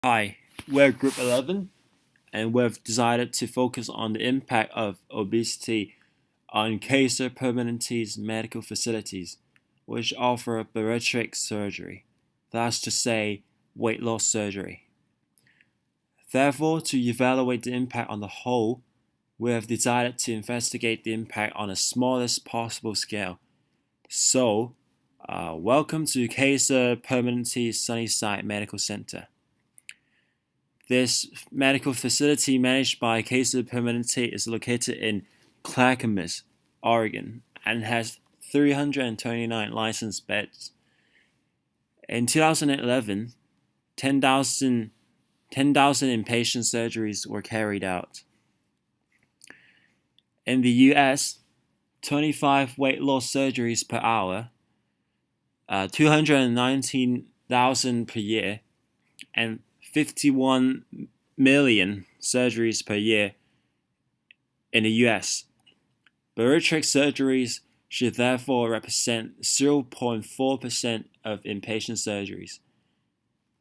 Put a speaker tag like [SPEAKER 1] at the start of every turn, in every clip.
[SPEAKER 1] Hi, we're Group 11, and we've decided to focus on the impact of obesity on Kaiser Permanente's medical facilities, which offer bariatric surgery, that's to say, weight loss surgery. Therefore, to evaluate the impact on the whole, we have decided to investigate the impact on the smallest possible scale. So, welcome to Kaiser Permanente Sunnyside Medical Center. This medical facility managed by Kaiser Permanente is located in Clackamas, Oregon, and has 329 licensed beds. In 2011, 10,000 inpatient surgeries were carried out. In the US, 25 weight loss surgeries per hour, 219,000 per year, and 51 million surgeries per year in the US. Bariatric surgeries should therefore represent 0.4% of inpatient surgeries.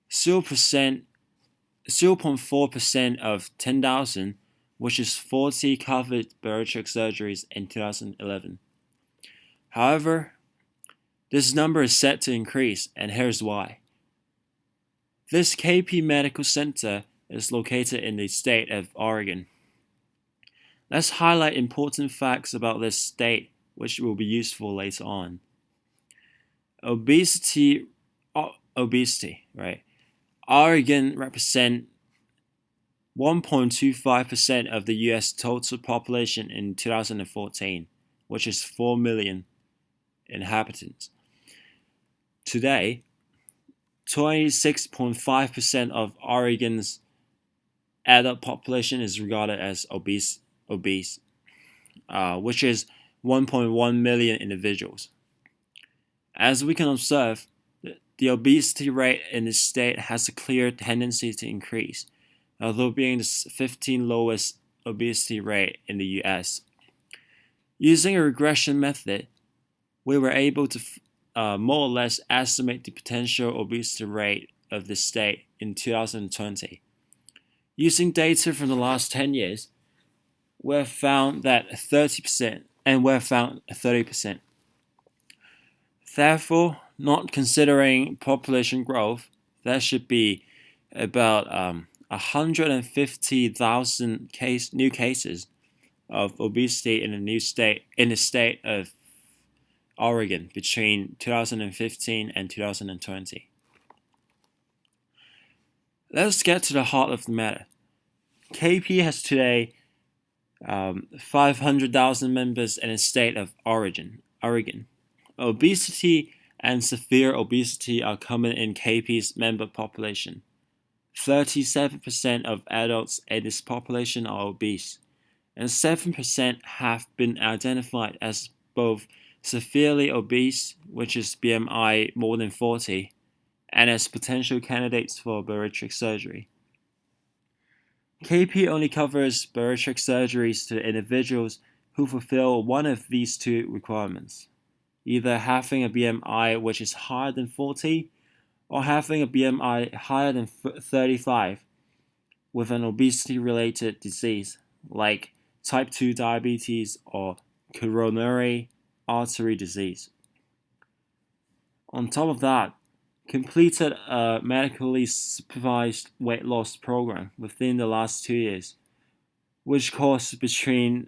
[SPEAKER 1] 0.4% of 10,000, which is 40 covered bariatric surgeries in 2011. However, this number is set to increase, and here's why. This KP Medical Center is located in the state of Oregon. Let's highlight important facts about this state, which will be useful later on. Obesity, right? Oregon represents 1.25% of the US total population in 2014, which is 4 million inhabitants. Today, 26.5% of Oregon's adult population is regarded as obese, which is 1.1 million individuals. As we can observe, the obesity rate in the state has a clear tendency to increase, although being the 15th lowest obesity rate in the US. Using a regression method, we were able to more or less estimate the potential obesity rate of the state in 2020. Using data from the last 10 years, we have found that 30%, and we have found 30%. Therefore, not considering population growth, there should be about 150,000 new cases of obesity in the state of Oregon between 2015 and 2020. Let's get to the heart of the matter. KP has today 500,000 members in the state of Oregon. Obesity and severe obesity are common in KP's member population. 37% of adults in this population are obese, and 7% have been identified as both severely obese, which is BMI more than 40, and as potential candidates for bariatric surgery. KP only covers bariatric surgeries to individuals who fulfill one of these two requirements, either having a BMI which is higher than 40 or having a BMI higher than 35 with an obesity-related disease like type 2 diabetes or coronary artery disease. On top of that, completed a medically supervised weight loss program within the last 2 years, which costs between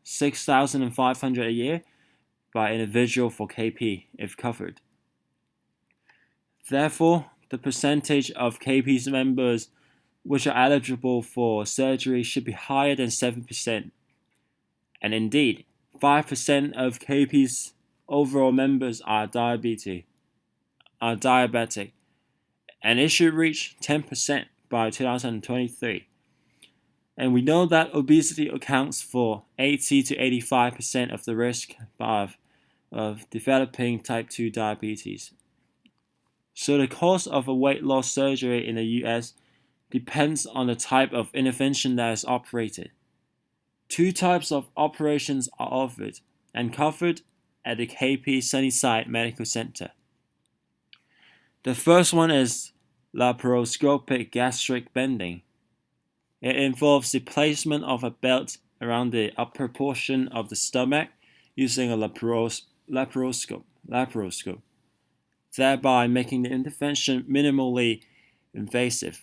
[SPEAKER 1] $6,500 a year by individual for KP if covered. Therefore, the percentage of KP's members which are eligible for surgery should be higher than 7%. And indeed, 5% of KP's overall members are diabetic, and it should reach 10% by 2023. And we know that obesity accounts for 80 to 85% of the risk of developing type 2 diabetes. So the cost of a weight loss surgery in the US depends on the type of intervention that is operated. 2 types of operations are offered and covered at the KP Sunnyside Medical Center. The first one is laparoscopic gastric bending. It involves the placement of a belt around the upper portion of the stomach using a laparoscope, thereby making the intervention minimally invasive.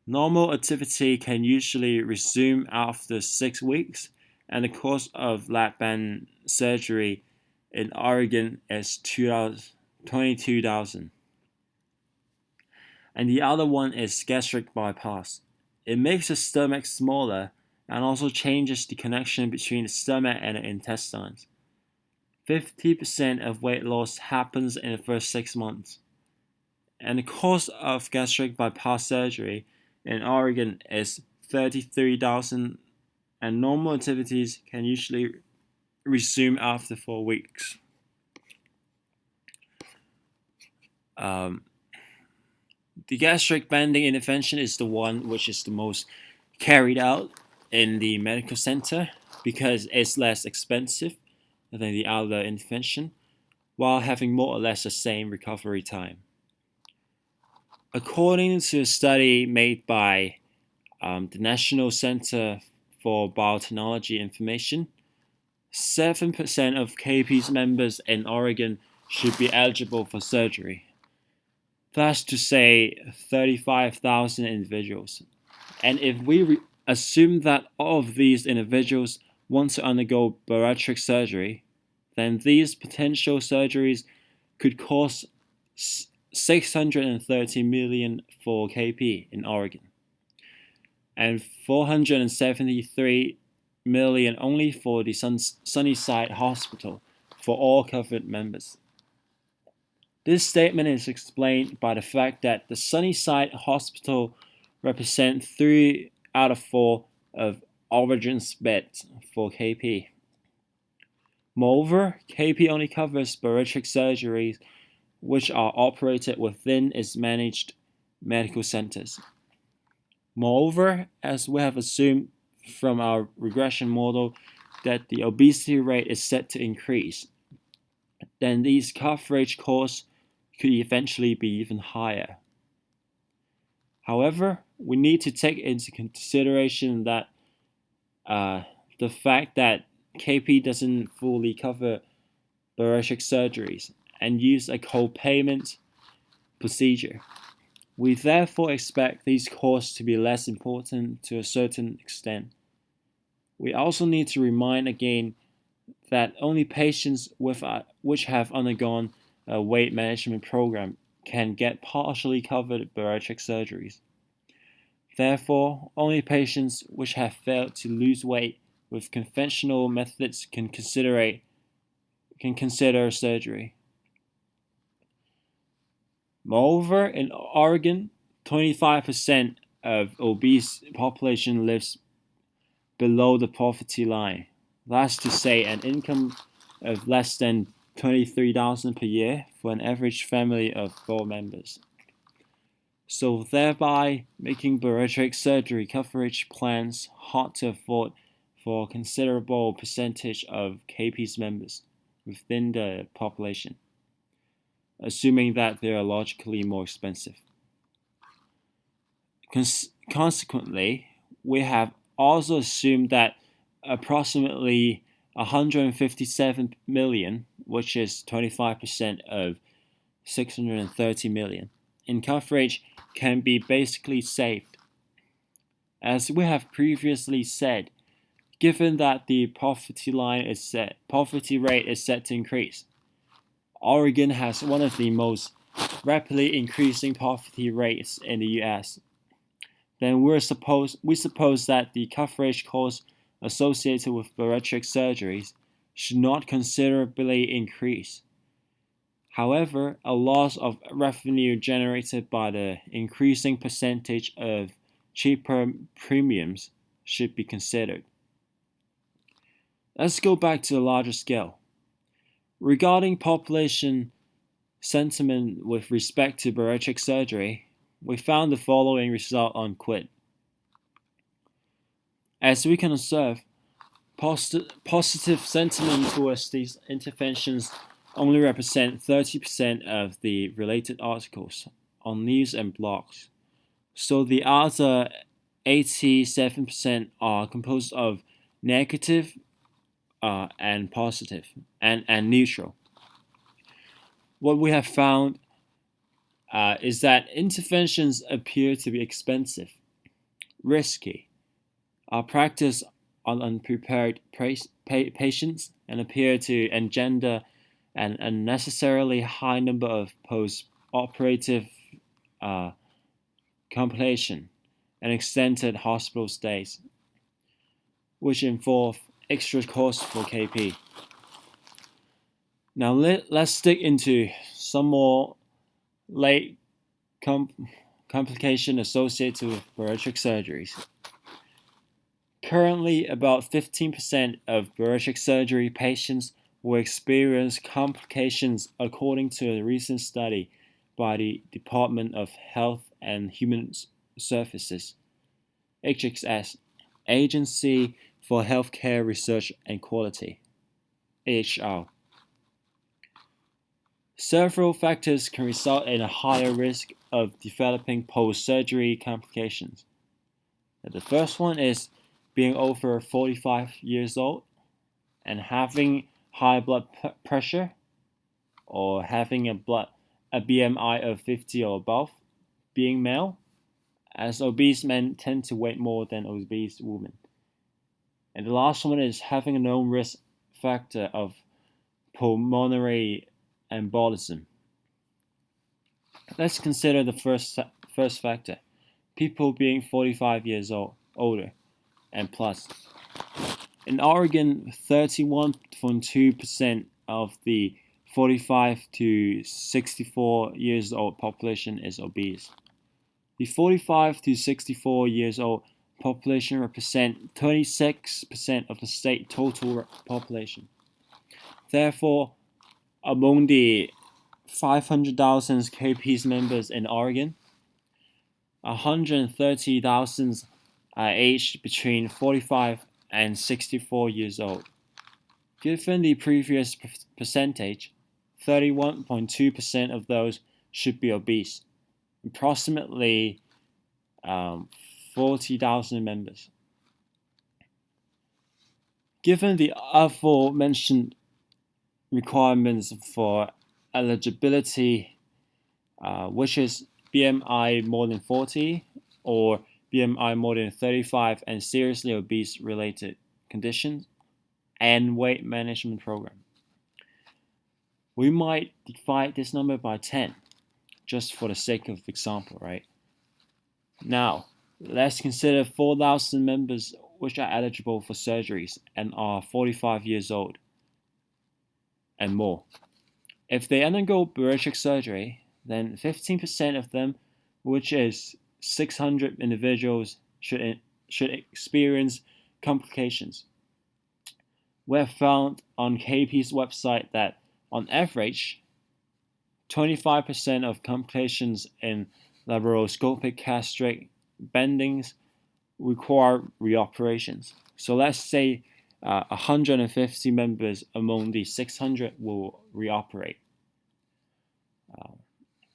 [SPEAKER 1] Normal activity can usually resume after 6 weeks, and the cost of lap band surgery in Oregon is $22,000. And the other one is gastric bypass. It makes the stomach smaller and also changes the connection between the stomach and the intestines. 50% of weight loss happens in the first 6 months. And the cost of gastric bypass surgery in Oregon is $33,000, and normal activities can usually resume after 4 weeks. The gastric banding intervention is the one which is the most carried out in the medical center because it's less expensive than the other intervention, while having more or less the same recovery time. According to a study made by the National Center for Biotechnology Information, 7% of KP's members in Oregon should be eligible for surgery. That's to say 35,000 individuals. And if we assume that all of these individuals want to undergo bariatric surgery, then these potential surgeries could cost $630 million for KP in Oregon, and $473 million only for the Sunnyside Hospital for all covered members. This statement is explained by the fact that the Sunnyside Hospital represents 3 out of 4 of Oregon's beds for KP. Moreover, KP only covers bariatric surgeries which are operated within its managed medical centers. Moreover, as we have assumed from our regression model that the obesity rate is set to increase, then these coverage costs could eventually be even higher. However, we need to take into consideration that the fact that KP doesn't fully cover bariatric surgeries and use a co-payment procedure. We therefore expect these costs to be less important to a certain extent. We also need to remind again that only patients which have undergone a weight management program can get partially covered bariatric surgeries. Therefore, only patients which have failed to lose weight with conventional methods can consider surgery. Moreover, in Oregon, 25% of obese population lives below the poverty line. That's to say, an income of less than $23,000 per year for an average family of 4 members. So thereby making bariatric surgery coverage plans hard to afford for a considerable percentage of KP's members within the population, assuming that they are logically more expensive. Consequently, we have also assumed that approximately 157 million, which is 25% of 630 million, in coverage can be basically saved. As we have previously said, given that the poverty rate is set to increase, Oregon has one of the most rapidly increasing poverty rates in the US. Then we suppose that the coverage costs associated with bariatric surgeries should not considerably increase. However, a loss of revenue generated by the increasing percentage of cheaper premiums should be considered. Let's go back to the larger scale. Regarding population sentiment with respect to bariatric surgery, we found the following result on QUID. As we can observe, positive sentiment towards these interventions only represent 30% of the related articles on news and blogs. So the other 87% are composed of negative and positive and neutral. What we have found is that interventions appear to be expensive, risky, are practiced on unprepared patients, and appear to engender an unnecessarily high number of post-operative complication and extended hospital stays, which involve extra costs for KP. Now let's dig into some more late complication associated with bariatric surgeries. Currently, about 15% of bariatric surgery patients will experience complications according to a recent study by the Department of Health and Human Services, HHS, Agency for Healthcare Research and Quality, AHR. Several factors can result in a higher risk of developing post-surgery complications. The first one is being over 45 years old and having high blood pressure, or having a BMI of 50 or above, being male, as obese men tend to weigh more than obese women. And the last one is having a known risk factor of pulmonary embolism. Let's consider the first factor, people being 45 years older and plus. In Oregon, 31.2% of the 45 to 64 years old population is obese. The 45 to 64 years old population represent 36% of the state total population. Therefore, among the 500,000 KP's members in Oregon, 130,000 are aged between 45 and 64 years old. Given the previous percentage, 31.2% of those should be obese, approximately 40,000 members. Given the aforementioned requirements for eligibility, which is BMI more than 40 or BMI more than 35 and seriously obese related conditions, and weight management program, we might divide this number by 10 just for the sake of example, right? Now, let's consider 4,000 members which are eligible for surgeries and are 45 years old and more. If they undergo bariatric surgery, then 15% of them, which is 600 individuals, should experience complications. We have found on KP's website that, on average, 25% of complications in laparoscopic gastric bendings require reoperations. So let's say 150 members among the 600 will reoperate.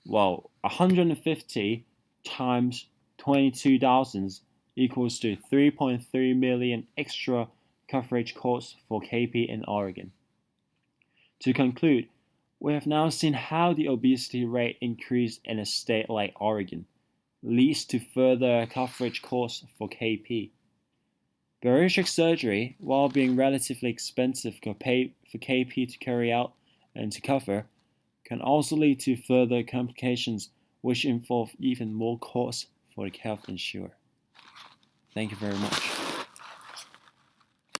[SPEAKER 1] Well, 150 times 22,000 equals to 3.3 million extra coverage costs for KP in Oregon. To conclude, we have now seen how the obesity rate increase in a state like Oregon leads to further coverage costs for KP. Bariatric surgery, while being relatively expensive for KP to carry out and to cover, can also lead to further complications which involve even more costs for the health insurer. Thank you very much.